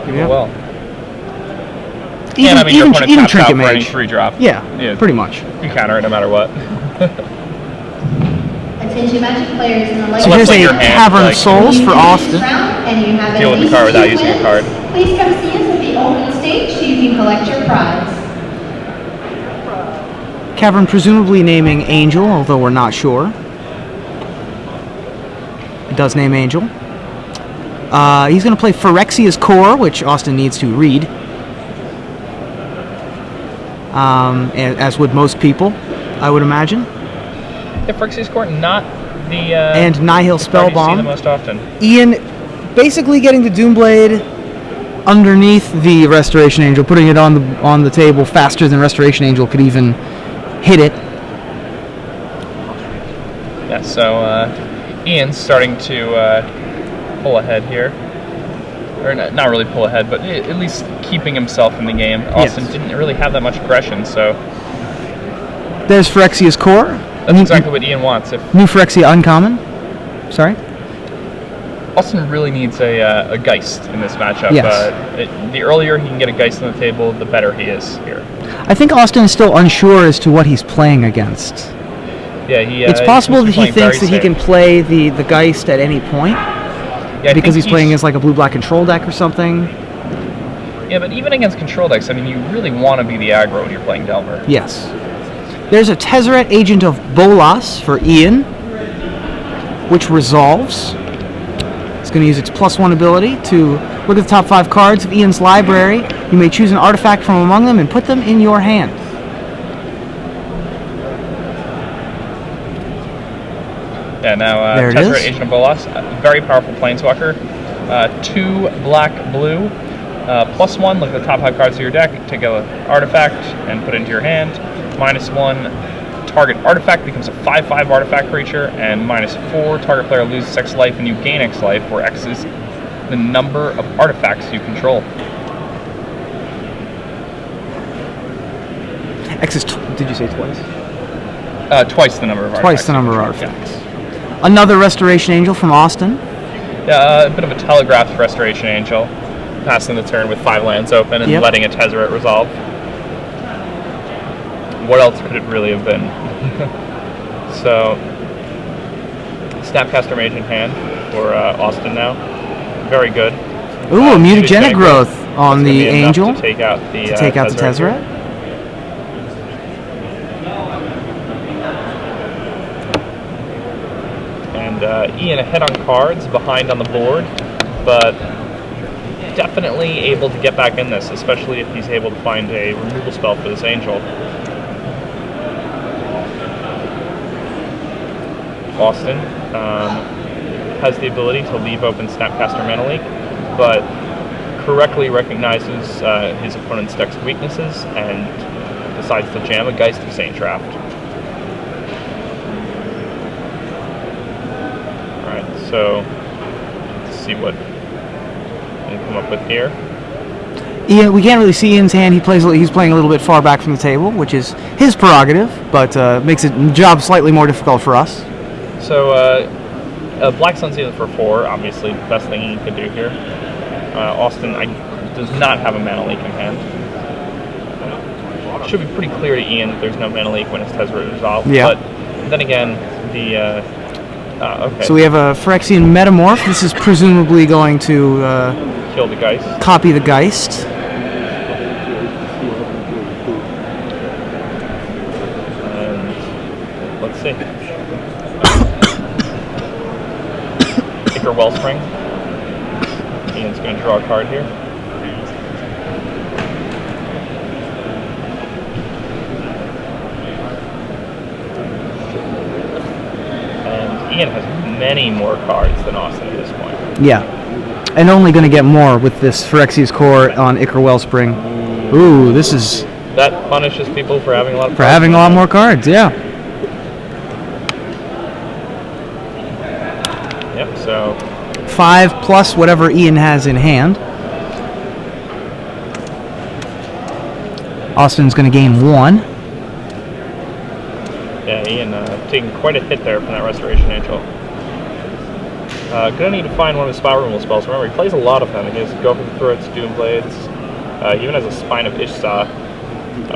people will. Even, and I mean, even Trinket for any Mage. 3-drop. Yeah, pretty much. You counter it no matter what. Attention Magic players in the So here's a Cavern of Souls for Austin. And you have deal with the card without using a card. Please come see us at the open stage so you can collect your prize. Cavern presumably naming Angel, although we're not sure. It does name Angel. He's going to play Phyrexia's Core, which Austin needs to read. As would most people, I would imagine. Yeah, Phyrexia's Core, not the... and Nihil Spellbomb. The most often. Ian basically getting the Doomblade underneath the Restoration Angel, putting it on the table faster than Restoration Angel could even hit it. Yeah, so Ian's starting to pull ahead here. Or not really pull ahead, but at least keeping himself in the game. Austin didn't really have that much aggression, so... There's Phyrexia's Core. That's exactly what Ian wants. New Phyrexia Uncommon. Sorry? Austin really needs a Geist in this matchup. Yes. The earlier he can get a Geist on the table, the better he is here. I think Austin is still unsure as to what he's playing against. Yeah, it's possible that he thinks that he can play the Geist at any point. Yeah, because he's playing as like a blue-black control deck or something. Yeah, but even against control decks, I mean, you really want to be the aggro when you're playing Delver. Yes. There's a Tezzeret, Agent of Bolas for Ian, which resolves. It's going to use its +1 ability to look at the top 5 cards of Ian's library. You may choose an artifact from among them and put them in your hand. Yeah, now Tezzeret, Agent of Bolas, very powerful Planeswalker. 2 black-blue, +1, look at the top 5 cards of your deck, take an artifact and put it into your hand. -1, target artifact becomes a 5/5 artifact creature, and -4, target player loses X life and you gain X life, where X is the number of artifacts you control. X is, did you say twice? Twice the number of artifacts. Twice the number of artifacts. Yeah. Another Restoration Angel from Austin. Yeah, a bit of a telegraphed Restoration Angel, passing the turn with 5 lands open and letting a Tezzeret resolve. What else could it really have been? So, Snapcaster Mage in hand for Austin now. Very good. Ooh, a Mutagenic Growth on the Angel to take out the Tezzeret. And Ian ahead on cards, behind on the board, but definitely able to get back in this, especially if he's able to find a removal spell for this Angel. Austin has the ability to leave open Snapcaster Mana Leak, but correctly recognizes his opponent's deck's weaknesses and decides to jam a Geist of Saint Draft. Alright, so let's see what we can come up with here. Ian, we can't really see Ian's hand. He's playing a little bit far back from the table, which is his prerogative, but makes the job slightly more difficult for us. So, Black Sunseal for 4, obviously the best thing he could do here. Austin does not have a Mana Leak in hand. It should be pretty clear to Ian that there's no Mana Leak when his Tezzeret is resolved. Yeah. But then again, okay. So we have a Phyrexian Metamorph. This is presumably going to kill the Geist. Copy the Geist. And let's see. Wellspring. Ian's going to draw a card here. And Ian has many more cards than Austin at this point. Yeah. And only going to get more with this Phyrexia's Core on Ichor Wellspring. Ooh, this is... That punishes people for having a lot of cards. For having a lot more cards, yeah. Yep, so 5 plus whatever Ian has in hand. Austin's going to gain 1. Yeah, Ian taking quite a hit there from that Restoration Angel. Gonna need to find one of his spell removal spells. Remember, he plays a lot of them. He has Go for the Throats, Doom Blades. He even has a Spine of Ishsa.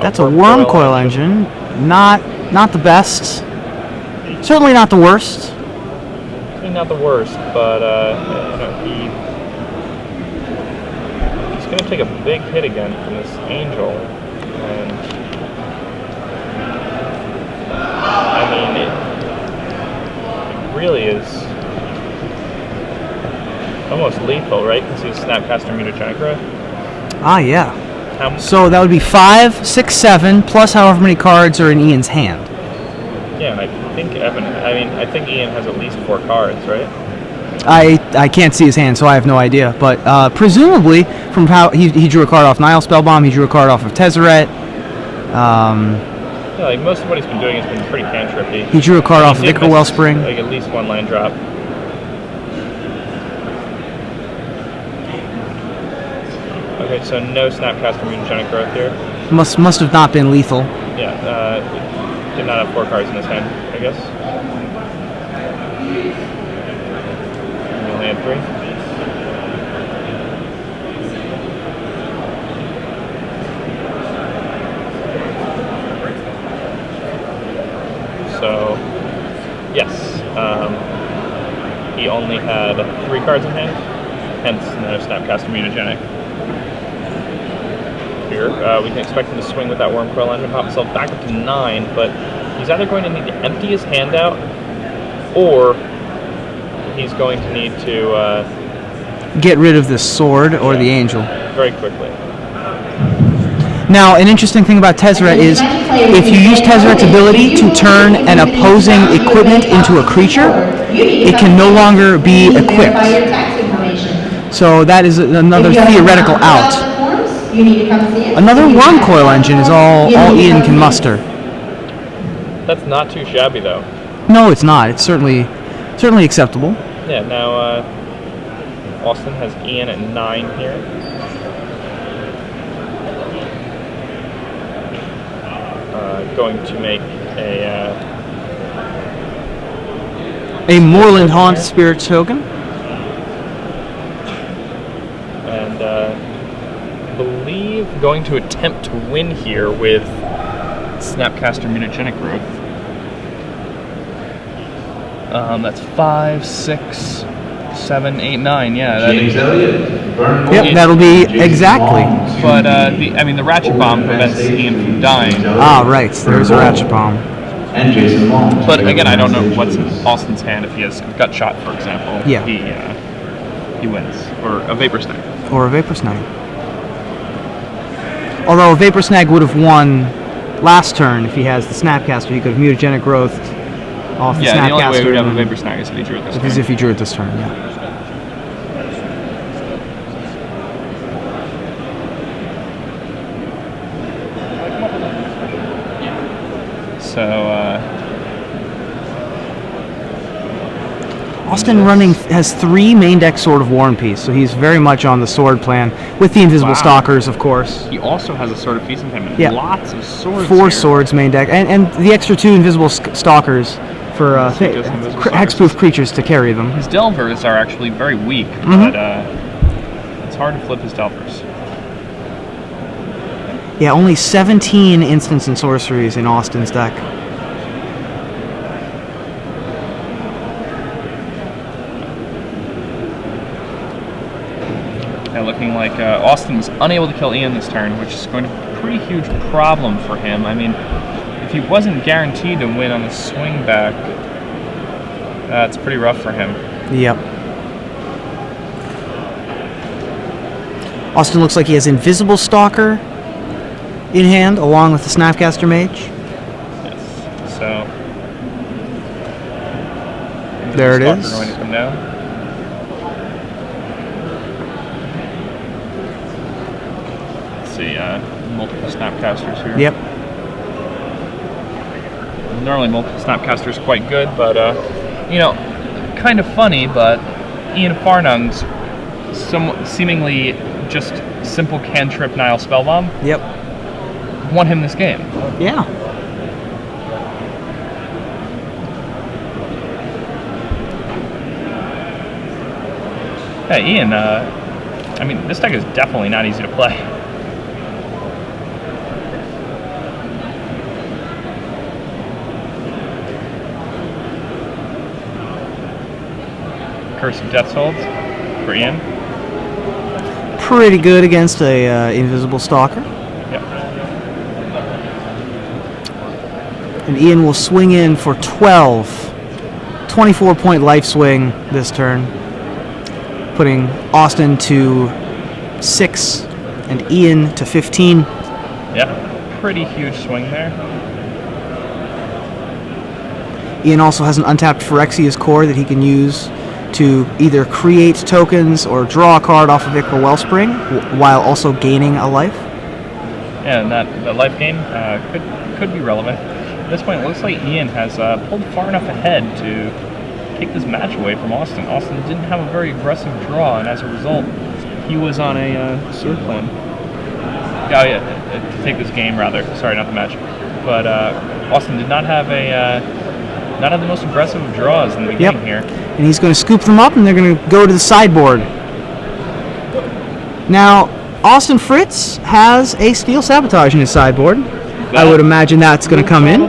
That's a Worm Coil Engine. Not the best. Certainly not the worst. Certainly not the worst, but he's gonna take a big hit again from this Angel, and I mean it really is almost lethal, right? Because he's Snapcaster Mutagenic Growth. Ah, yeah. So that would be 5, 6, 7, plus however many cards are in Ian's hand. Yeah, and I think Ian has at least 4 cards, right? I can't see his hand, so I have no idea. But presumably, from how he drew a card off Nile Spellbomb, he drew a card off of Tezzeret. Yeah, like most of what he's been doing has been pretty cantrippy. He drew a card off of Ichor Wellspring. Like at least 1 land drop. Okay, so no Snapcaster Mutagenic Growth here. Must have not been lethal. Yeah, did not have 4 cards in his hand, I guess. He only had 3. So, yes, he only had 3 cards in hand, hence no Snapcaster Mutagenic. Here, we can expect him to swing with that Worm Coil Engine, pop himself back up to 9, but he's either going to need to empty his hand out, or he's going to need to get rid of the sword or the Angel. Very quickly. Now, an interesting thing about Tezzeret is, if you use Tezzeret's ability to turn an opposing equipment into a creature, it can no longer be equipped. So that is another theoretical out. Another Worm Coil Engine is all Ian can muster. That's not too shabby, though. No, it's not. It's certainly acceptable. Yeah, now Austin has Ian at 9 here. Going to make a Moorland Haunt Spirit Token. And I believe going to attempt to win here with Snapcaster Mutagenic Growth. That's 5, 6, 7, 8, 9. Yeah, that is. Yep, that'll be exactly. But the Ratchet Bomb prevents Ian from dying. Ah, right. There's a Ratchet Bomb. But again, I don't know what's in Austin's hand. If he has Gut Shot, for example, yeah, he wins, or a Vapor Snag. Or a Vapor Snag. Although a Vapor Snag would have won last turn if he has the Snapcaster. He could have Mutagenic Growth off the Snapcaster. Yeah, the only way we would have a Vapor Snag is if he drew it this turn. Is if he drew it this turn, yeah. So, Austin has 3 main deck Sword of War and Peace, so he's very much on the sword plan, with the Invisible Stalkers, of course. He also has a Sword of Peace in him, and lots of swords 4 here. swords main deck, and the extra 2 Invisible Stalkers for hexproof creatures to carry them. His Delvers are actually very weak, but it's hard to flip his Delvers. Yeah, only 17 instants and sorceries in Austin's deck. Yeah, looking like Austin was unable to kill Ian this turn, which is going to be a pretty huge problem for him. I mean, if he wasn't guaranteed to win on the swing back, it's pretty rough for him. Yep. Austin looks like he has Invisible Stalker in hand, along with the Snapcaster Mage. Yes. So there it is. Going to come down. Let's see, multiple Snapcasters here. Yep. Normally multiple Snapcasters are quite good, but kind of funny. But Ian Farnung's seemingly just simple cantrip Nile Spellbomb. Yep. Won him this game. Yeah. Yeah, Ian, I mean, this deck is definitely not easy to play. Curse of Death's Hold for Ian. Pretty good against a invisible stalker. Yep. And Ian will swing in for 12. 24-point life swing this turn, putting Austin to 6 and Ian to 15. Yeah, pretty huge swing there. Ian also has an untapped Phyrexia's Core that he can use to either create tokens or draw a card off of Ichor Wellspring while also gaining a life. Yeah, and that life gain could be relevant. At this point, it looks like Ian has pulled far enough ahead to take this match away from Austin. Austin didn't have a very aggressive draw, and as a result, he was on a sword plan. Oh yeah, to take this game rather. Sorry, not the match. But Austin did not have not have the most aggressive of draws in the beginning here. And he's going to scoop them up, and they're going to go to the sideboard. Now, Austin Fritz has a Steel Sabotage in his sideboard. I would imagine that's going to come in.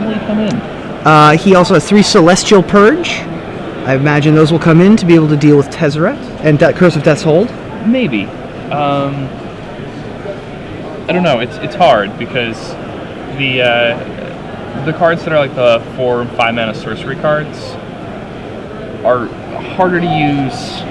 He also has 3 Celestial Purge. I imagine those will come in to be able to deal with Tezzeret and Curse of Death's Hold. Maybe. I don't know. It's hard because the cards that are like the 4 and 5 mana sorcery cards are harder to use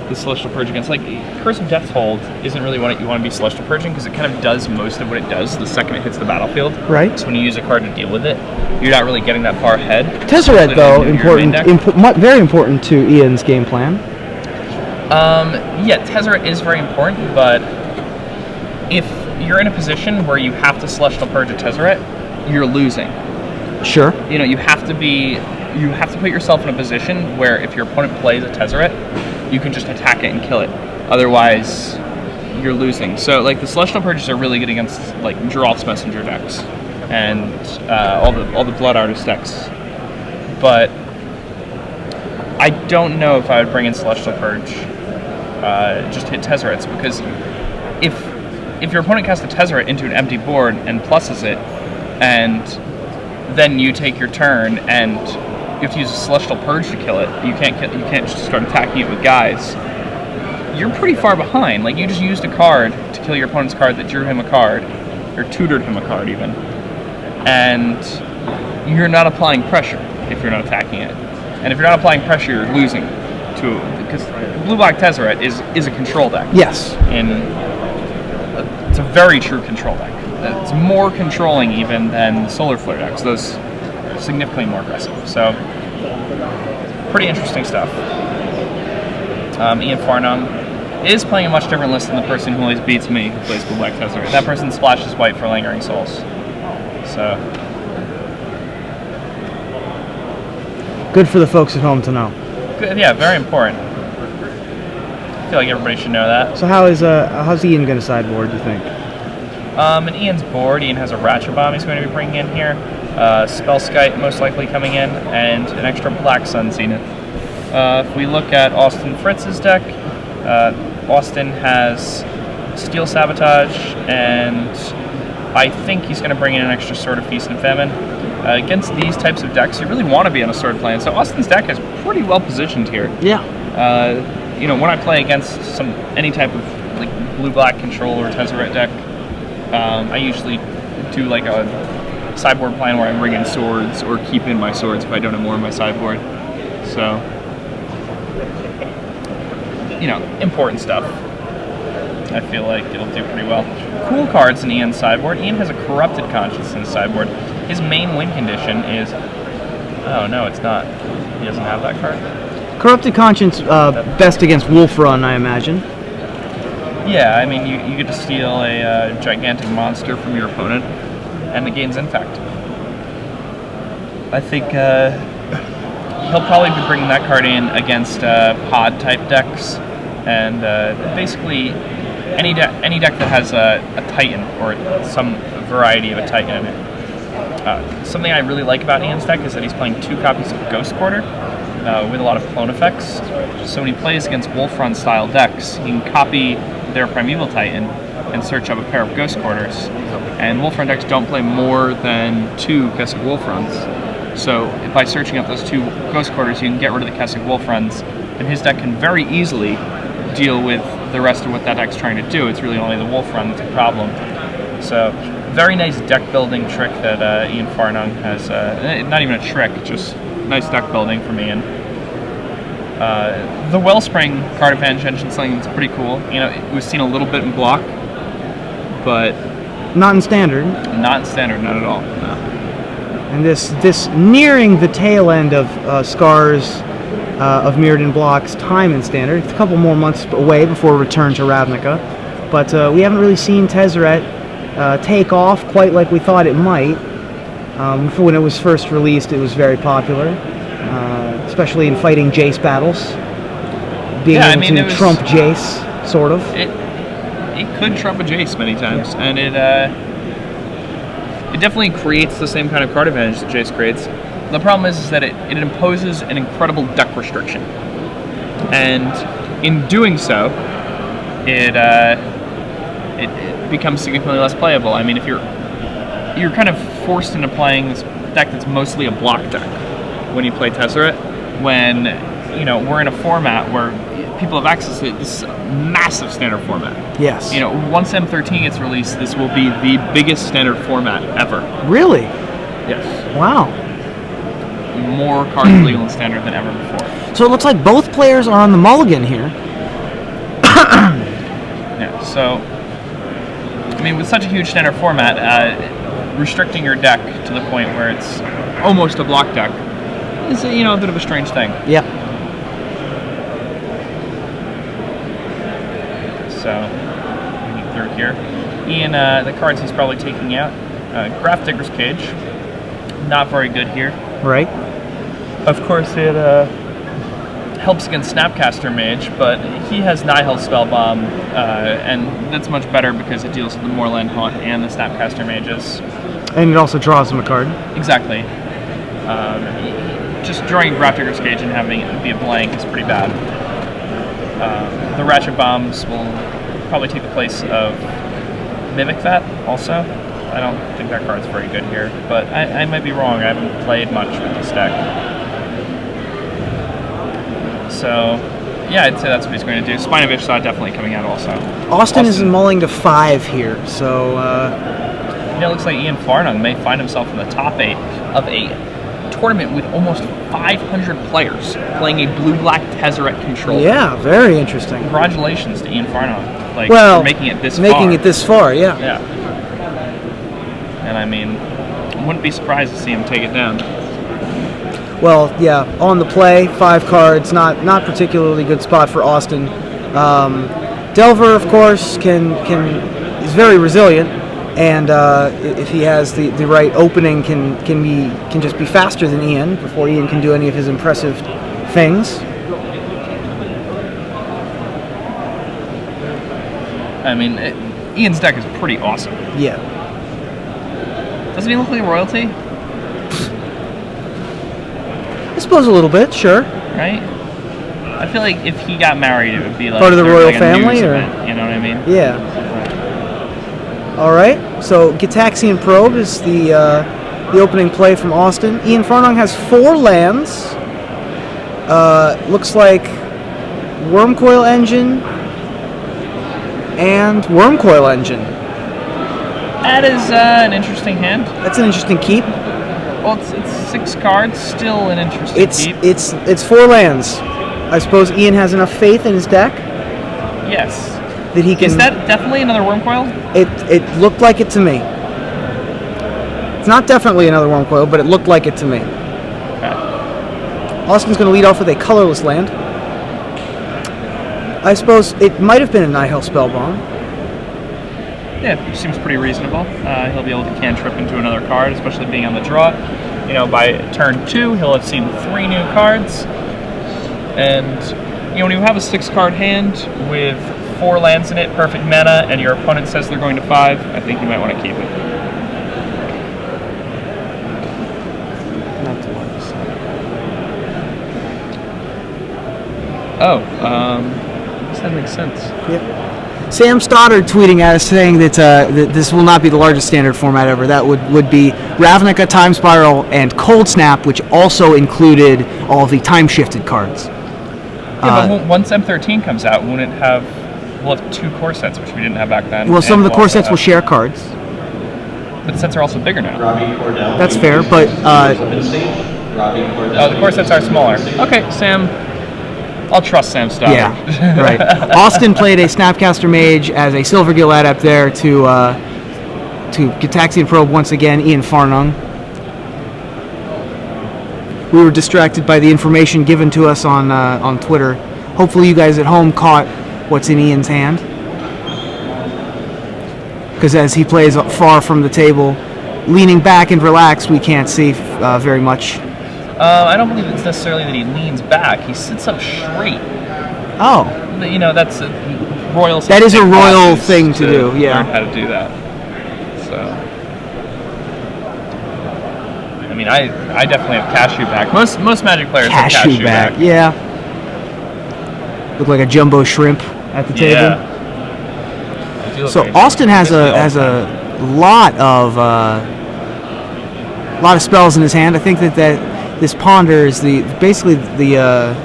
the Celestial Purge against. Like, Curse of Death's Hold isn't really what you want to be Celestial Purging because it kind of does most of what it does the second it hits the battlefield. Right. So when you use a card to deal with it, you're not really getting that far ahead. Tezzeret, though, very important to Ian's game plan. Yeah, Tezzeret is very important, but if you're in a position where you have to Celestial Purge a Tezzeret, you're losing. Sure. You know, you have to put yourself in a position where if your opponent plays a Tezzeret, you can just attack it and kill it. Otherwise, you're losing. So, like, the Celestial Purges are really good against, like, Geralt's Messenger decks and all the Blood Artist decks. But I don't know if I would bring in Celestial Purge, just hit Tezzerets, because if your opponent casts a Tezzeret into an empty board and pluses it, and then you take your turn and you have to use a Celestial Purge to kill it. You can't just start attacking it with guys. You're pretty far behind. Like, you just used a card to kill your opponent's card that drew him a card, or tutored him a card even, and you're not applying pressure if you're not attacking it. And if you're not applying pressure, you're losing because Blue-Black Tezzeret is a control deck. Yes. It's a very true control deck. It's more controlling even than the Solar Flare decks. Those are significantly more aggressive. So, pretty interesting stuff. Ian Farnung is playing a much different list than the person who always beats me, who plays Blue Black Tezzeret. That person splashes white for Lingering Souls. So, good for the folks at home to know. Good, yeah, very important. I feel like everybody should know that. So how's Ian going to sideboard, do you think? In Ian's board, Ian has a Ratchet Bomb he's going to be bringing in here, Spellskite most likely coming in, and an extra Black Sun Zenith. If we look at Austin Fritz's deck, Austin has Steel Sabotage, and I think he's going to bring in an extra Sword of Feast and Famine. Against these types of decks, you really want to be on a sword plan, so Austin's deck is pretty well positioned here. Yeah. You know, when I play against any type of like blue-black control or Tezzeret deck, I usually do like a sideboard plan where I bring in swords or keep in my swords if I don't have more in my sideboard. So, you know, important stuff. I feel like it'll do pretty well. Cool cards in Ian's sideboard. Ian has a Corrupted Conscience in his sideboard. His main win condition is... Oh, no, it's not. He doesn't have that card? Corrupted Conscience, best against Wolf Run, I imagine. Yeah, I mean, you get to steal a gigantic monster from your opponent, and it gains Infect. I think he'll probably be bringing that card in against pod-type decks, and basically any deck that has a Titan, or some variety of a Titan in it. Something I really like about Ian's deck is that he's playing 2 copies of Ghost Quarter, with a lot of clone effects. So when he plays against Wolfrun style decks, he can copy their Primeval Titan and search up a pair of Ghost Quarters. And Wolfrun decks don't play more than 2 Kessig Wolfruns. So by searching up those 2 Ghost Quarters, you can get rid of the Kessig Wolfruns, and his deck can very easily deal with the rest of what that deck's trying to do. It's really only the Wolfrun that's a problem. So, very nice deck building trick that Ian Farnung has. Not even a trick, just nice deck building from Ian. The Wellspring card advantage engine is something that's pretty cool. You know, it was seen a little bit in block, but not in standard. Not in standard, not at all. No. And this nearing the tail end of Scar's of Mirrodin Block's time in standard. It's a couple more months away before return to Ravnica, but we haven't really seen Tezzeret take off quite like we thought it might. When it was first released, it was very popular, especially in fighting Jace battles. Being able to trump Jace, sort of. It could trump a Jace many times, and it definitely creates the same kind of card advantage that Jace creates. The problem is that it imposes an incredible deck restriction, and in doing so, it becomes significantly less playable. I mean, if you're kind of forced into playing this deck that's mostly a block deck when you play Tezzeret, when we're in a format where people have access to this massive standard format. Yes. Once M13 gets released, this will be the biggest standard format ever. Really? Yes. Wow. More cards legal in standard than ever before. So it looks like both players are on the mulligan here. Yeah, so I mean, with such a huge standard format, restricting your deck to the point where it's almost a block deck is a bit of a strange thing. Yeah. So through here, Ian, the cards he's probably taking out: Graph Digger's Cage, not very good here. Right. Of course, it helps against Snapcaster Mage, but he has Nihil Spellbomb, and that's much better because it deals with the Moorland Haunt and the Snapcaster Mages. And it also draws him a card. Exactly. Just drawing Graph Digger's Cage and having it be a blank is pretty bad. The Ratchet Bombs will probably take the place of Mimic that also. I don't think that card's very good here, but I might be wrong. I haven't played much with this deck. So, yeah, I'd say that's what he's going to do. Spine of Ishtar definitely coming out also. Austin is mulling to 5 here, so... it looks like Ian Farnung may find himself in the top 8 of a tournament with almost 500 players playing a blue-black Tezzeret control. Yeah, very interesting. Congratulations to Ian Farnung, for making it this far. Making it this far, yeah. Yeah. And I mean, I wouldn't be surprised to see him take it down. Well, yeah, on the play, 5 cards, not particularly good spot for Austin. Delver, of course, is very resilient, and if he has the right opening, can just be faster than Ian before Ian can do any of his impressive things. I mean, Ian's deck is pretty awesome. Yeah. Doesn't he look like royalty? I suppose a little bit, sure. Right? I feel like if he got married, it would be like part of the royal like family, or event, you know what I mean? Yeah. All right. So Gitaxian Probe is the opening play from Austin. Ian Farnung has 4 lands. Looks like Wormcoil Engine and Wormcoil Engine. That is an interesting hand. That's an interesting keep. Well, it's 6 cards, still an interesting keep. It's 4 lands. I suppose Ian has enough faith in his deck. Yes. That he can. Is that definitely another Wormcoil? It looked like it to me. It's not definitely another Wormcoil, but it looked like it to me. Okay. Austin's going to lead off with a colorless land. I suppose it might have been a Nihil Spellbomb. Yeah, seems pretty reasonable. He'll be able to cantrip into another card, especially being on the draw. By turn 2, he'll have seen 3 new cards. And, when you have a 6-card hand with 4 lands in it, perfect mana, and your opponent says they're going to 5, I think you might want to keep it. Oh, that makes sense. Yep. Sam Stoddard tweeting at us saying that, that this will not be the largest standard format ever. That would be Ravnica, Time Spiral, and Cold Snap, which also included all the time-shifted cards. Yeah, but once M13 comes out, we'll have 2 core sets, which we didn't have back then. Well, some of the core sets will share cards. But the sets are also bigger now. That's fair, but... oh, the core sets are smaller. Okay, Sam... I'll trust Sam Stoddard. Yeah, right. Austin played a Snapcaster Mage as a Silvergill Adept there to Gitaxian Probe once again, Ian Farnung. We were distracted by the information given to us on Twitter. Hopefully you guys at home caught what's in Ian's hand. Because as he plays far from the table, leaning back and relaxed, we can't see very much. I don't believe it's necessarily that he leans back. He sits up straight. Oh. You know, that's a royal... That is a royal thing to do, yeah. Learn how to do that. So... I mean, I definitely have cashew back. Most Magic players have cashew back. Yeah. Look like a jumbo shrimp at the table. Yeah. So Austin has a lot of spells in his hand. I think that this Ponder is basically a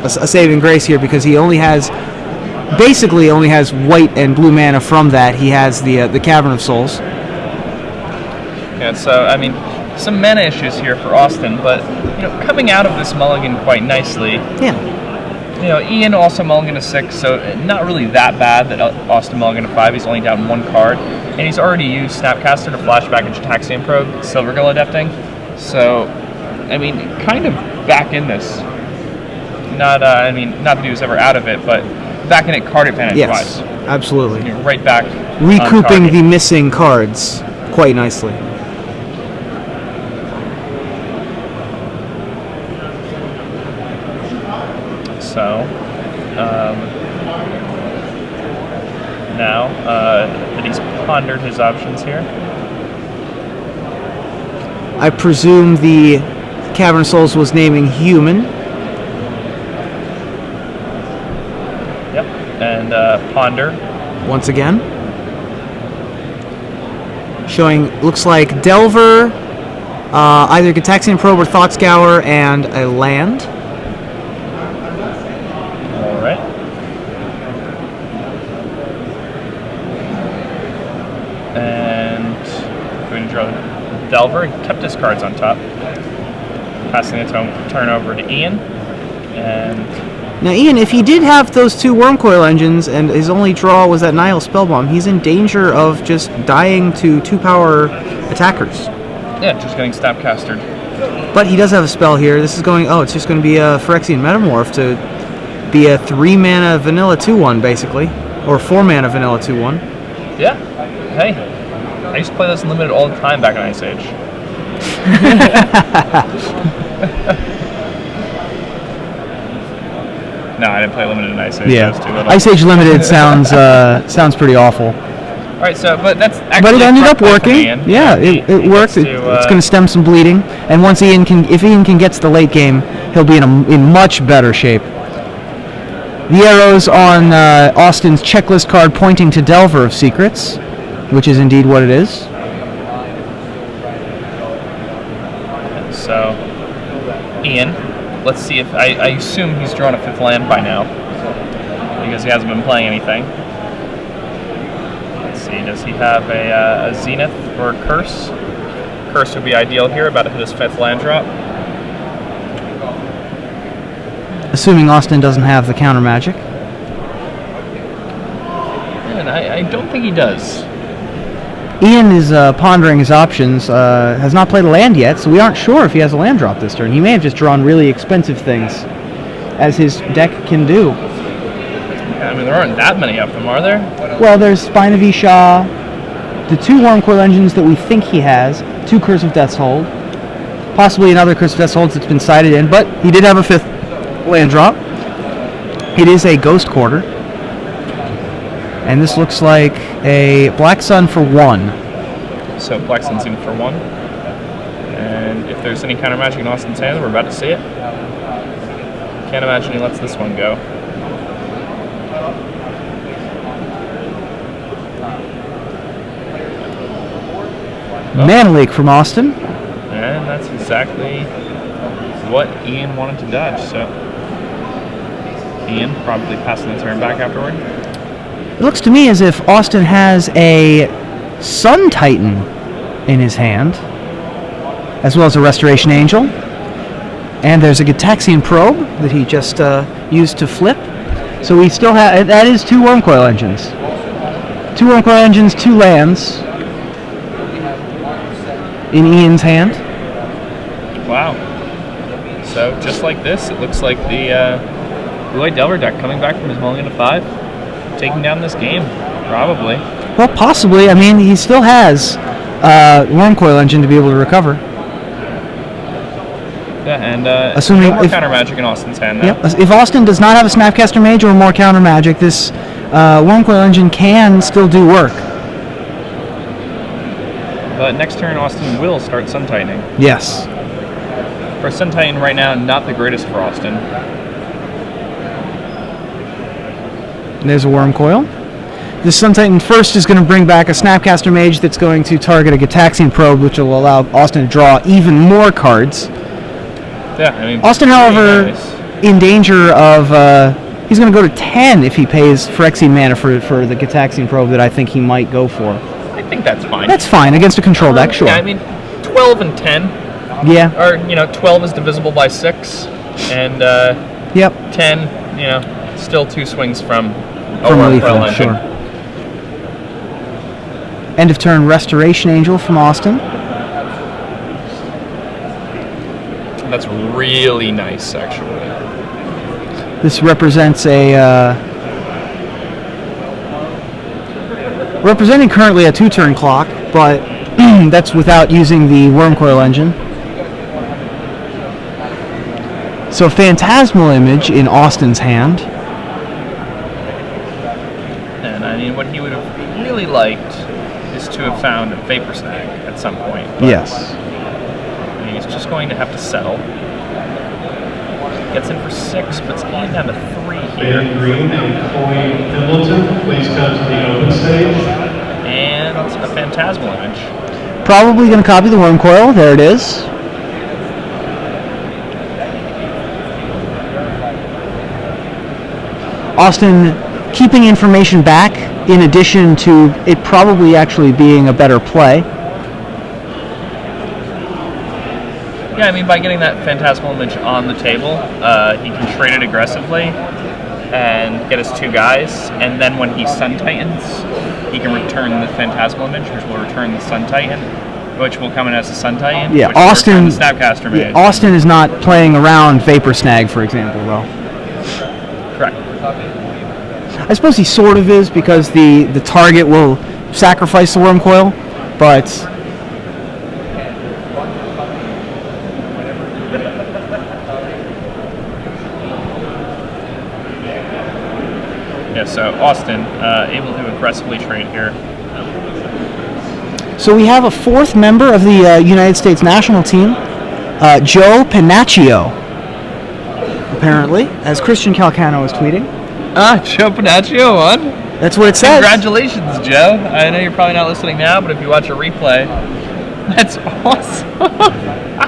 saving grace here, because he basically only has white and blue mana from that. He has the Cavern of Souls. Yeah, so I mean, some mana issues here for Austin, but you know, coming out of this mulligan quite nicely. Yeah. You know, Ian also mulligan to 6, so not really that bad that Austin mulligan to 5. He's only down 1 card, and he's already used Snapcaster to flashback into Gitaxian Probe, Silvergill Adepting. So, I mean, kind of back in this. Not that he was ever out of it, but back in it card advantage wise. Yes, absolutely. You know, right back. Recouping the missing cards quite nicely. So, now that he's pondered his options here. I presume the Cavern of Souls was naming human. Yep, and ponder. Once again. Showing, looks like Delver, either Gitaxian Probe or Thought Scour, and a land. Alright. And going to draw the Delver. He kept his cards on top. Passing the turn over to Ian. And now, Ian, if he did have those 2 Wormcoil engines and his only draw was that Nihil Spellbomb, he's in danger of just dying to 2-power attackers. yeah, just getting Snapcastered. But he does have a spell here. This is going, it's just going to be a Phyrexian Metamorph to be a 3-mana vanilla 2-1, basically. Or 4-mana vanilla 2-1. Yeah. Hey, I used to play this in Limited all the time back in Ice Age. No, I didn't play Limited in Ice Age. Yeah, That was too little. Ice Age Limited sounds pretty awful. All right, so but that's actually. But it ended up working. Yeah, it worked. It's going to stem some bleeding, and once if Ian can get to the late game, he'll be in much better shape. The arrows on Austin's checklist card pointing to Delver of Secrets, which is indeed what it is. So, Ian, let's see if I assume he's drawn a 5th land by now, because he hasn't been playing anything. Let's see, does he have a Zenith or a Curse? Curse would be ideal here, about to hit his 5th land drop. Assuming Austin doesn't have the counter magic. And I don't think he does. Ian is pondering his options, has not played a land yet, so we aren't sure if he has a land drop this turn. He may have just drawn really expensive things, as his deck can do. Yeah, I mean, there aren't that many of them, are there? Well, there's Spine of Isha, the 2 Wormcoil engines that we think he has, 2 Curse of Death's Hold, possibly another Curse of Death's Hold that's been sided in, but he did have a 5th land drop. It is a Ghost Quarter. And this looks like a Black Sun for 1. So Black Sun's in for 1. And if there's any counter magic in Austin's hand, we're about to see it. Can't imagine he lets this one go. Mana Leak from Austin. And that's exactly what Ian wanted to dodge, so Ian probably passing the turn back afterward. It looks to me as if Austin has a Sun Titan in his hand, as well as a Restoration Angel. And there's a Gitaxian Probe that he just used to flip. So we still have, that is 2 Wormcoil Engines. 2 Wormcoil Engines, 2 lands in Ian's hand. Wow. So just like this, it looks like the Blue-White Delver deck coming back from his mulligan to 5, taking down this game, probably. Well, possibly. I mean, he still has Wormcoil Engine to be able to recover. Yeah, and assuming no more counter magic in Austin's hand now. Yep. If Austin does not have a Snapcaster Mage or more counter magic, this Wormcoil Engine can still do work. But next turn, Austin will start Sun Tightening. Yes. For Sun Titan right now, not the greatest for Austin. There's a Wormcoil. This Sun Titan first is going to bring back a Snapcaster Mage that's going to target a Gitaxian Probe, which will allow Austin to draw even more cards. Yeah, I mean, Austin, however, nice. In danger of... he's going to go to 10 if he pays Phyrexian mana for the Gitaxian Probe that I think he might go for. I think that's fine. That's fine against a control deck, sure. Yeah, I mean, 12 and 10. Yeah. Or, 12 is divisible by 6, and yep. 10, still 2 swings from a lethal, Wormcoil Engine. sure. End of turn Restoration Angel from Austin. That's really nice, actually. This represents representing currently a 2-turn clock, but that's without using the Wormcoil Engine. So Phantasmal Image in Austin's hand. And I mean, what he would have really liked is to have found a Vapor Snag at some point. Yes. He's just going to have to settle. Gets in for 6, but it's Ian down to 3 here. Green and Coin Pendleton, please come to the open stage. And a Phantasmal Image. Probably going to copy the Wormcoil. There it is. Austin keeping information back in addition to it probably actually being a better play. Yeah, I mean, by getting that Phantasmal Image on the table, he can trade it aggressively and get his 2 guys, and then when he Sun Titans, he can return the Phantasmal Image, which will return the Sun Titan, which will come in as a Sun Titan, yeah, which will return the Snapcaster Mage. Yeah, Austin is not playing around Vapor Snag, for example, though. Correct. I suppose he sort of is, because the target will sacrifice the Wormcoil, but... Yeah, so Austin able to aggressively trade here. So we have a 4th member of the United States national team, Joe Panaccio, apparently, as Christian Calcano is tweeting. Joe Panaccio won. That's what it says. Congratulations, Joe. I know you're probably not listening now, but if you watch a replay, that's awesome.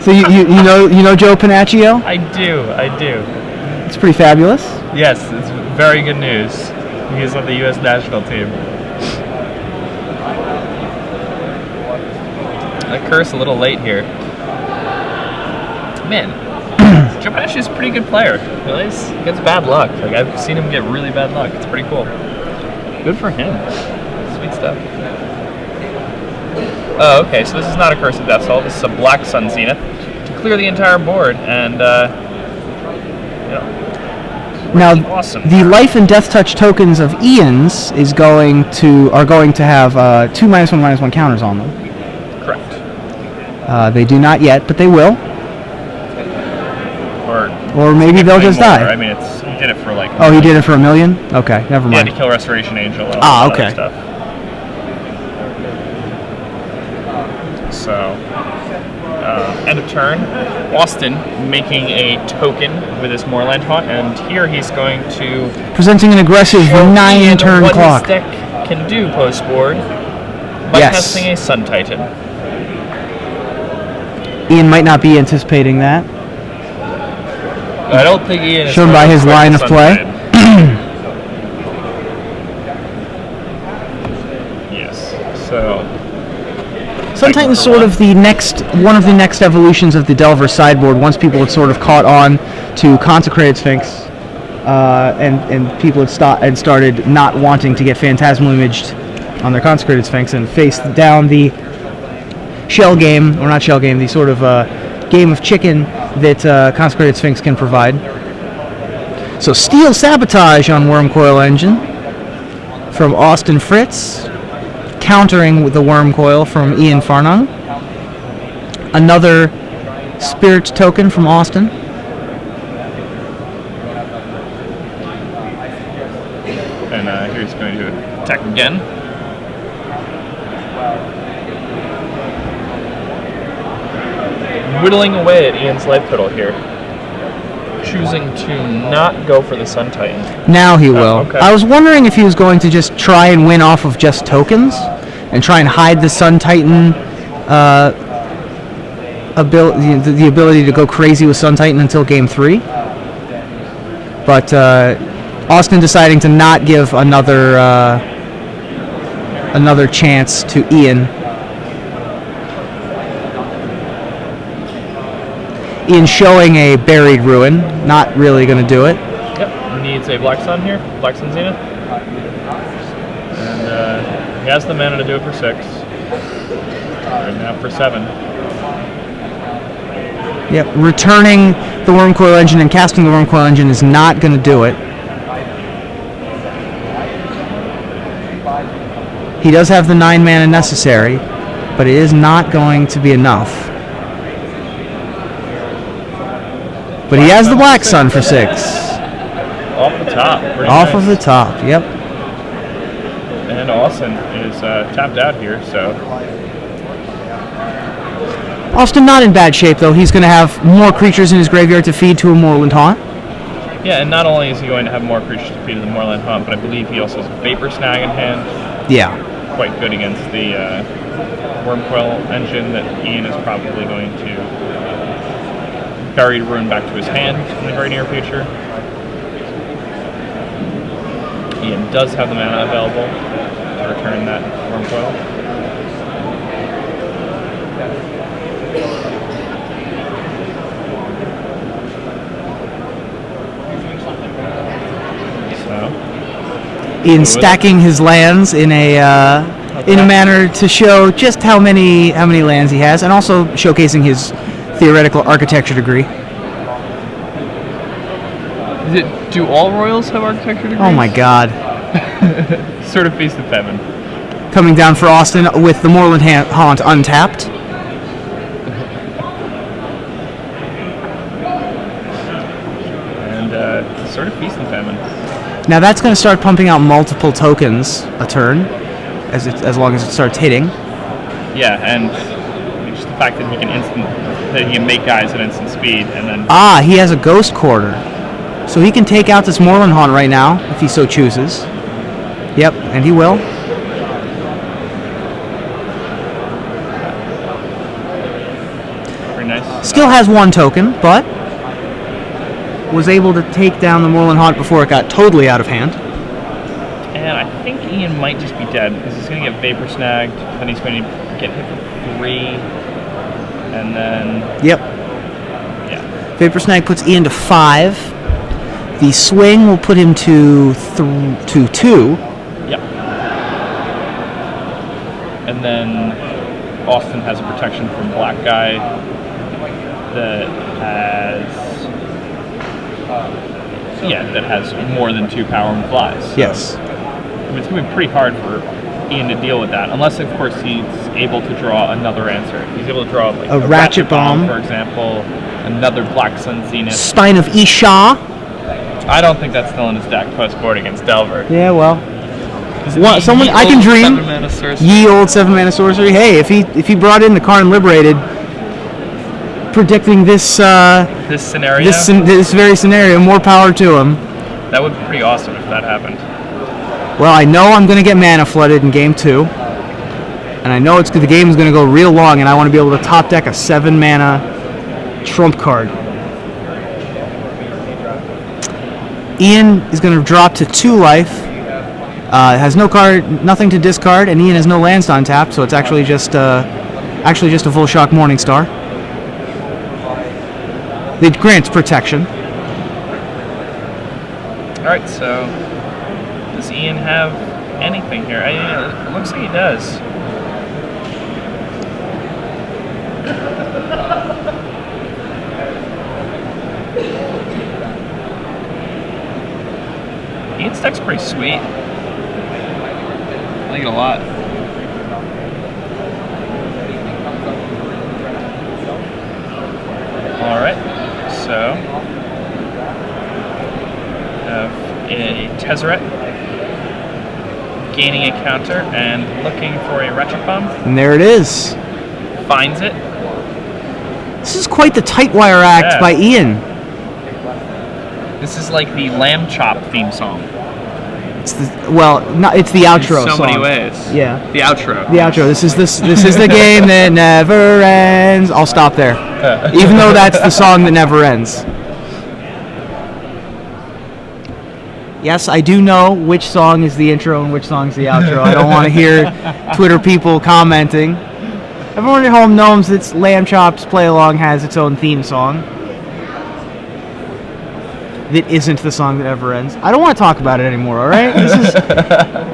So you know Joe Panaccio? I do. It's pretty fabulous. Yes, it's very good news. He's on the U.S. national team. That curse a little late here. Man, Joe Panaccio is a pretty good player. He gets bad luck. Like, I've seen him get really bad luck. It's pretty cool. Good for him. Sweet stuff. Oh, okay, so this is not a Curse of Death Soul. This is a Black Sun Zenith to clear the entire board, and, Now, awesome. the Life and Death Touch tokens of Ian's are going to have 2 -1/-1 counters on them. Correct. They do not yet, but they will. Or maybe they'll just die. I mean, he did it for like... Oh, he did it for $1 million? Okay, never He had mind. to kill Restoration Angel and all Ah, that okay. other stuff. So, end of turn. Austin making a token with his Moorland Haunt, and here he's going to... Presenting an aggressive show Ian 9-turn what clock. his deck can do post-board by Yes. casting a Sun Titan. Ian might not be anticipating that. I don't think Ian is Shown by his line of play. Yes. So. Sun Titan's sort of one of the next evolutions of the Delver sideboard. Once people had sort of caught on to Consecrated Sphinx, and people had started not wanting to get Phantasmal Imaged on their Consecrated Sphinx and faced down the shell game, or not shell game, the sort of game of chicken that Consecrated Sphinx can provide. So Steel Sabotage on Wormcoil Engine from Austin Fritz, countering with the Wormcoil from Ian Farnung. Another Spirit token from Austin. And here's going to attack again. Whittling away at Ian's life total here. Choosing to not go for the Sun Titan. Now he will. Okay. I was wondering if he was going to just try and win off of just tokens and try and hide the Sun Titan the ability to go crazy with Sun Titan until game 3. But Austin deciding to not give another chance to Ian. Ian showing a Buried Ruin, not really going to do it. Yep, needs a Black Sun here, Black Sun Zenith. And he has the mana to do it for 6. Right now for 7. Yep, returning the Wormcoil Engine and casting the Wormcoil Engine is not going to do it. He does have the 9 mana necessary, but it is not going to be enough. But he has the Black Sun for 6. Off the top. Off of the top, yep. And Austin is tapped out here, so. Austin not in bad shape, though. He's going to have more creatures in his graveyard to feed to a Moorland Haunt. Yeah, and not only is he going to have more creatures to feed to the Moorland Haunt, but I believe he also has Vapor Snag in hand. Yeah. Quite good against the Wormcoil Engine that Ian is probably going to Buried Ruin back to his hand in the very near future. Ian does have the mana available to return that Wormcoil. Ian stacking his lands in a manner to show just how many lands he has, and also showcasing his theoretical architecture degree. Do all royals have architecture degrees? Oh my god. Sort of Feast of Heaven. Coming down for Austin with the Moorland Haunt untapped. And sort of Feast of Heaven. Now that's going to start pumping out multiple tokens a turn, as long as it starts hitting. Yeah, and just the fact that he can make guys at instant speed, and then he has a Ghost Quarter, so he can take out this Moorland Haunt right now if he so chooses. Yep, and he will. Very nice. Still has 1 token, but was able to take down the Moorland Haunt before it got totally out of hand. And I think Ian might just be dead, because he's going to get Vapor Snagged, then he's going to get hit for 3, and then... Yep. Yeah. Vapor Snag puts Ian to 5. The swing will put him to 2. Yep. And then Austin has a protection from Black Guy that has more than 2 power and flies. So, yes. I mean, it's going to be pretty hard for Ian to deal with that, unless, of course, he's able to draw another answer. If he's able to draw like a Ratchet Bomb, for example, another Black Sun Zenith. Spine of Isha. I don't think that's still in his deck post-board against Delver. Yeah, well. Someone I can dream. Ye old 7-mana sorcery. Hey, if he brought in the Karn Liberated, predicting this scenario, this very scenario, more power to him. That would be pretty awesome if that happened. Well, I know I'm going to get mana flooded in game 2. And I know the game's going to go real long, and I want to be able to top deck a 7-mana trump card. Ian is going to drop to 2 life. Has nothing to discard, and Ian has no lands on tap, so it's actually just a full shock Morningstar. It grants protection. Alright, so does Ian have anything here? It looks like he does. Ian's deck's pretty sweet. I like it a lot. Alright, so have a Tezzeret, gaining a counter and looking for a Ratchet Bomb. And there it is. Finds it. This is quite the tight wire act by Ian. This is like the Lamb Chop theme song. It's it's the outro in so song. many ways. Yeah. The outro. The outro. This is the game that never ends. I'll stop there. Even though that's the song that never ends. Yes, I do know which song is the intro and which song is the outro. I don't want to hear Twitter people commenting. Everyone at home knows that Lamb Chop's Play Along has its own theme song. That isn't the song that ever ends. I don't want to talk about it anymore, alright? I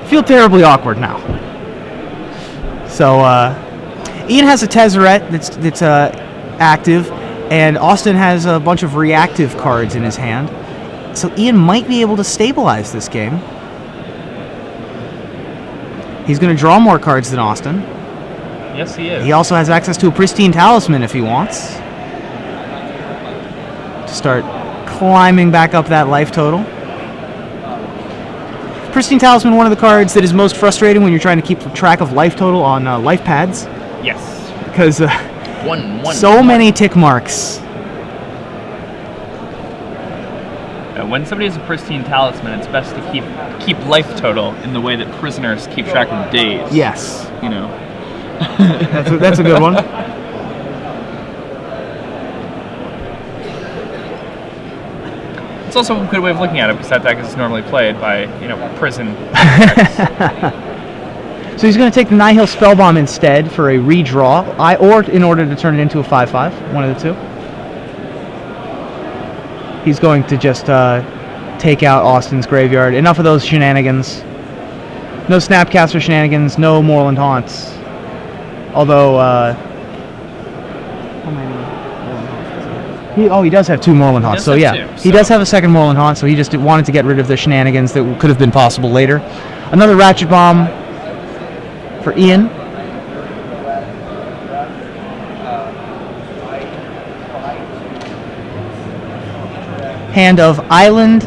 feel terribly awkward now. So, Ian has a Tezzeret that's active, and Austin has a bunch of reactive cards in his hand. So Ian might be able to stabilize this game. He's going to draw more cards than Austin. Yes, he is. He also has access to a Pristine Talisman if he wants. To start climbing back up that life total. Pristine Talisman, one of the cards that is most frustrating when you're trying to keep track of life total on life pads. Yes. Because so many tick marks. When somebody has a Pristine Talisman, it's best to keep life total in the way that prisoners keep track of days. Yes. You know. That's a good one. It's also a good way of looking at it, because that deck is normally played by, prison. So he's going to take the Nihil Spellbomb instead for a redraw, or in order to turn it into a 5/5, one of the two. He's going to just take out Austin's graveyard. Enough of those shenanigans. No Snapcaster shenanigans, no Moorland Haunts. Although, he does have 2 Moorland Haunts, so yeah. He does have a second Moorland Haunt, so he just wanted to get rid of the shenanigans that could have been possible later. Another Ratchet Bomb for Ian. Hand of Island,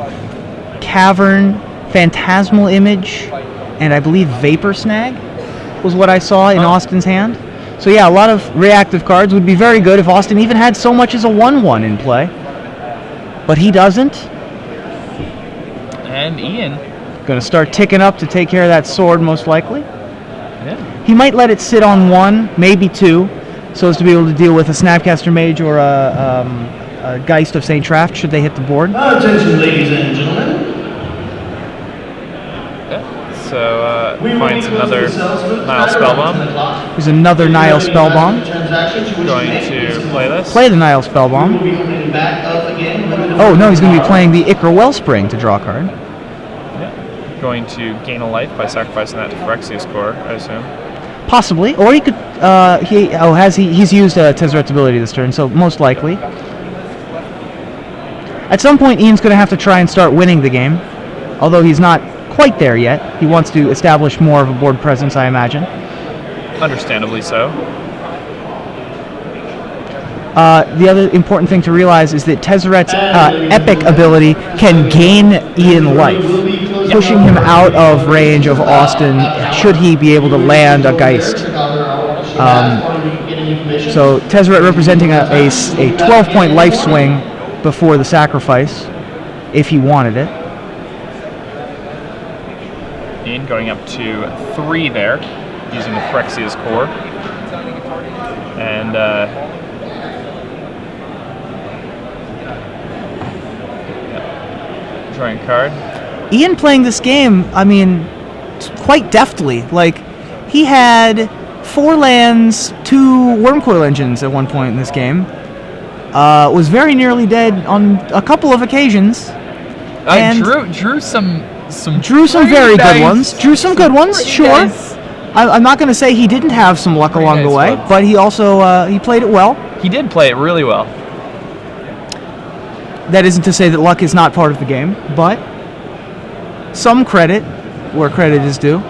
Cavern, Phantasmal Image, and I believe Vapor Snag was what I saw in Austin's hand. So yeah, a lot of reactive cards would be very good if Austin even had so much as a 1/1 in play. But he doesn't. And Ian. Going to start ticking up to take care of that sword, most likely. Yeah. He might let it sit on 1, maybe 2, so as to be able to deal with a Snapcaster Mage or a Geist of St. Traft should they hit the board. Attention, ladies and gentlemen. So, finds another Nihil Spellbomb. There's another Nihil Spellbomb. Going to play this. Play the Nihil Spellbomb. Oh, no, he's going to be playing the Ichor Wellspring to draw a card. Yeah. Going to gain a life by sacrificing that to Phyrexia's Core, I assume. Possibly. Or he could... he's used Tezzeret's ability this turn, so most likely. At some point, Ian's going to have to try and start winning the game. Although he's not quite there yet. He wants to establish more of a board presence, I imagine. Understandably so. The other important thing to realize is that Tezzeret's epic ability can gain Ian life, pushing him out of range of Austin should he be able to land a Geist. So Tezzeret representing a 12-point life swing before the sacrifice, if he wanted it. Ian going up to 3 there, using the Phyrexia's core. And drawing a card. Ian playing this game, I mean, quite deftly. Like, he had 4 lands, 2 Wormcoil Engines at one point in this game. Was very nearly dead on a couple of occasions. And drew some very nice, good ones. Drew some good ones, sure. Nice. I'm not going to say he didn't have some luck along the way, but he also he played it well. He did play it really well. That isn't to say that luck is not part of the game, but some credit where credit is due.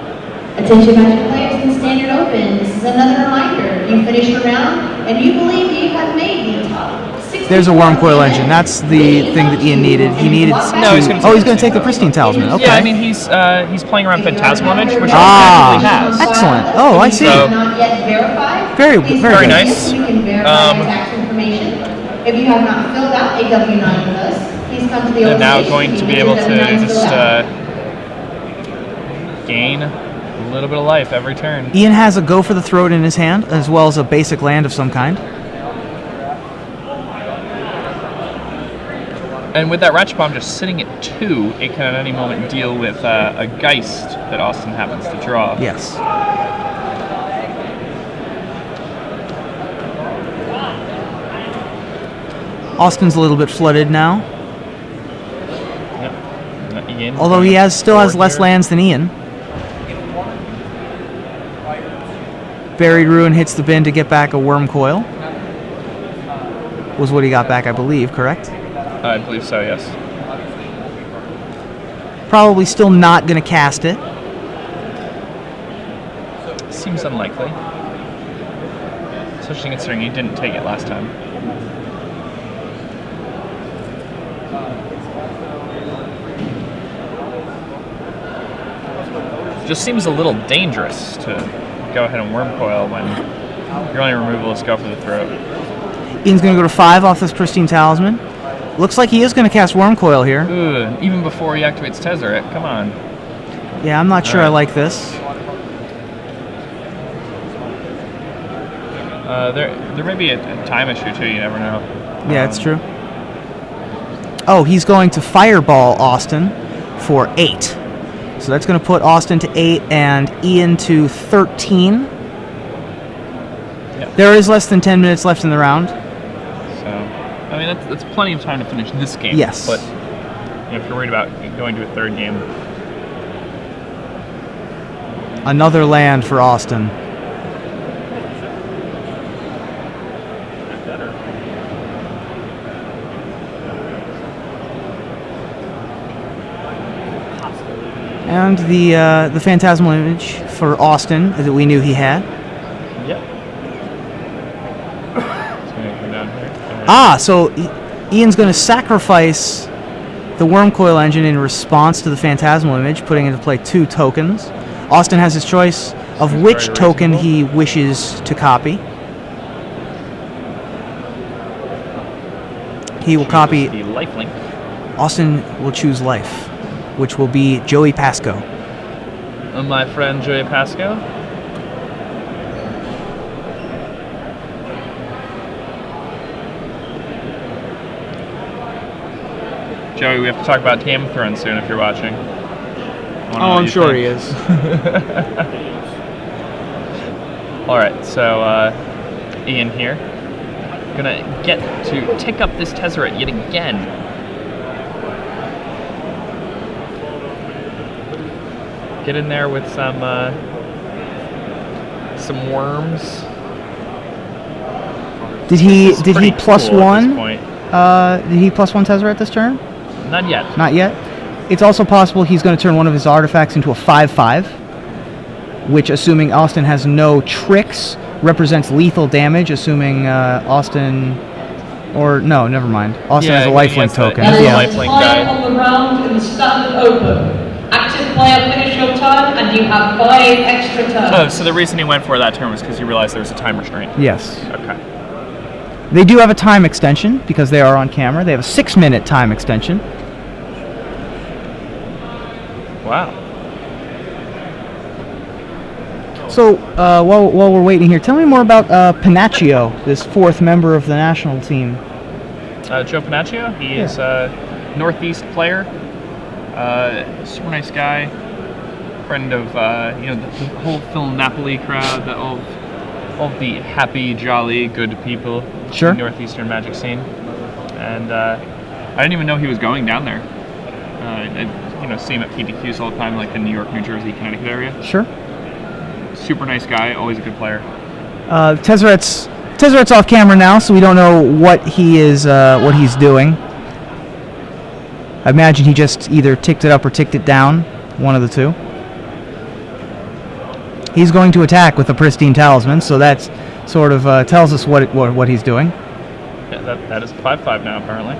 Attention Magic players in the Standard Open, this is another reminder. If you finish a round and you believe you have made the top 64. There's a Wormcoil Engine. That's the thing that Ian needed. He needed. No, he's going to take the Pristine Talisman. Okay. Yeah, I mean he's playing around Phantasmal Image, which he has. Excellent. Oh, I see. So, Not yet verified. Very very good. nice. We can verify tax information. If you have not filled out a W-9 with us, please come to the They're open now station. going to be able to just gain a little bit of life every turn. Ian has a Go for the Throat in his hand, as well as a basic land of some kind. And with that Ratchet Bomb just sitting at 2, it can at any moment deal with a Geist that Austin happens to draw. Yes. Austin's a little bit flooded now. Yep. Ian Although he still has less here. lands than Ian. Buried Ruin hits the bin to get back a Wormcoil. Was what he got back, I believe, correct? I believe so, yes. Probably still not going to cast it. Seems unlikely. Especially considering he didn't take it last time. Just seems a little dangerous to go ahead and Wormcoil when your only removal is Go for the Throat. Ian's going to go to 5 off this Pristine Talisman. Looks like he is going to cast Wormcoil here. Ooh, even before he activates Tezzeret, come on. Yeah, I'm not sure I like this. There may be a time issue too, you never know. Yeah, it's true. Oh, he's going to Fireball Austin for 8. So that's going to put Austin to 8 and Ian to 13. Yep. There is less than 10 minutes left in the round. So, I mean, that's plenty of time to finish this game. Yes. But if you're worried about going to a third game. Another land for Austin. And the Phantasmal Image for Austin that we knew he had. Yep. It's going to come down here. Ah, so Ian's going to sacrifice the Wormcoil Engine in response to the Phantasmal Image, putting into play 2 tokens. Austin has his choice of which token he wishes to copy. He will copy. The lifelink. Austin will choose life, which will be Joey Pasco. My friend Joey Pasco. Joey, we have to talk about Game of Thrones soon if you're watching. Oh, I'm sure he is. Alright, so Ian here. Gonna get to tick up this Tezzeret yet again. Get in there with some worms. Did he Pretty plus cool at this 1? point. Did he plus 1 Tezzeret this turn? Not yet. Not yet. It's also possible he's going to turn one of his artifacts into a 5/5, which, assuming Austin has no tricks, represents lethal damage. Assuming Austin, or no, never mind. Austin has a lifelink token. That is Yeah. a lifelink Time guy. on the round in the Standard Open. Active player, finish your turn, and you have 5 extra turns. Oh, so the reason he went for that turn was because he realized there was a time restraint. Yes. Okay. They do have a time extension because they are on camera. They have a 6-minute time extension. Wow. So, while we're waiting here, tell me more about Panaccio, this fourth member of the national team. Joe Panaccio, he is a Northeast player, super nice guy, friend of the whole Film Napoli crowd, all of the happy, jolly, good people Sure. in the Northeastern Magic scene. And I didn't even know he was going down there. I see him at PDQs all the time, like the New York, New Jersey, Connecticut area. Sure. Super nice guy, always a good player. Tezzeret's off camera now, so we don't know what he's doing. I imagine he just either ticked it up or ticked it down, one of the two. He's going to attack with a pristine talisman, so that sort of tells us what he's doing. Yeah, that is 5/5 now, apparently.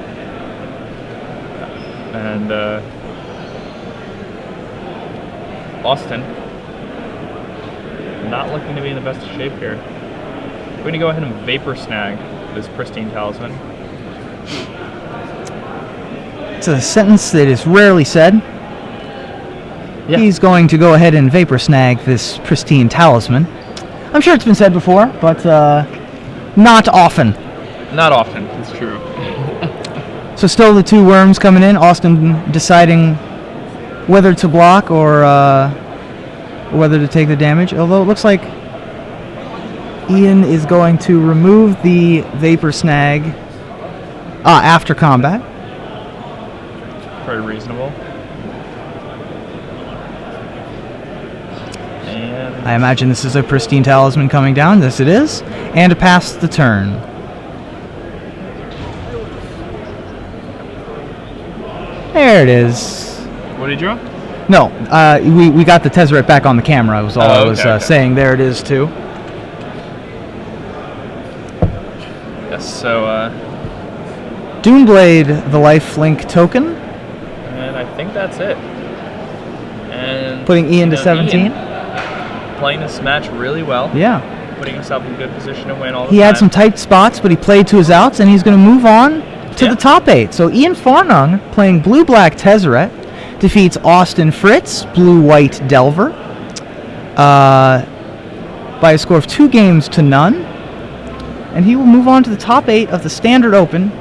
And Austin, not looking to be in the best of shape here. We're going to go ahead and Vapor Snag this pristine talisman. It's a sentence that is rarely said. Yeah. He's going to go ahead and Vapor Snag this pristine talisman. I'm sure it's been said before, but not often. Not often, it's true. So still the two worms coming in, Austin deciding whether to block or whether to take the damage, although it looks like Ian is going to remove the Vapor Snag after combat. Very reasonable. And I imagine this is a pristine talisman coming down. Yes, it is. And to pass the turn. There it is. what did you draw? No, we got the Tezzeret back on the camera, was all I was okay. saying. There it is, too. Yes, so, Duneblade, the lifelink token, and I think that's it. And putting Ian to 17. Ian playing this match really well. Yeah. Putting himself in good position to win all the He time. had some tight spots, but he played to his outs, and he's going to move on to the top 8. So Ian Farnung, playing blue-black Tezzeret, defeats Austin Fritz, blue-white Delver, by a score of 2-0. And he will move on to the top 8 of the Standard Open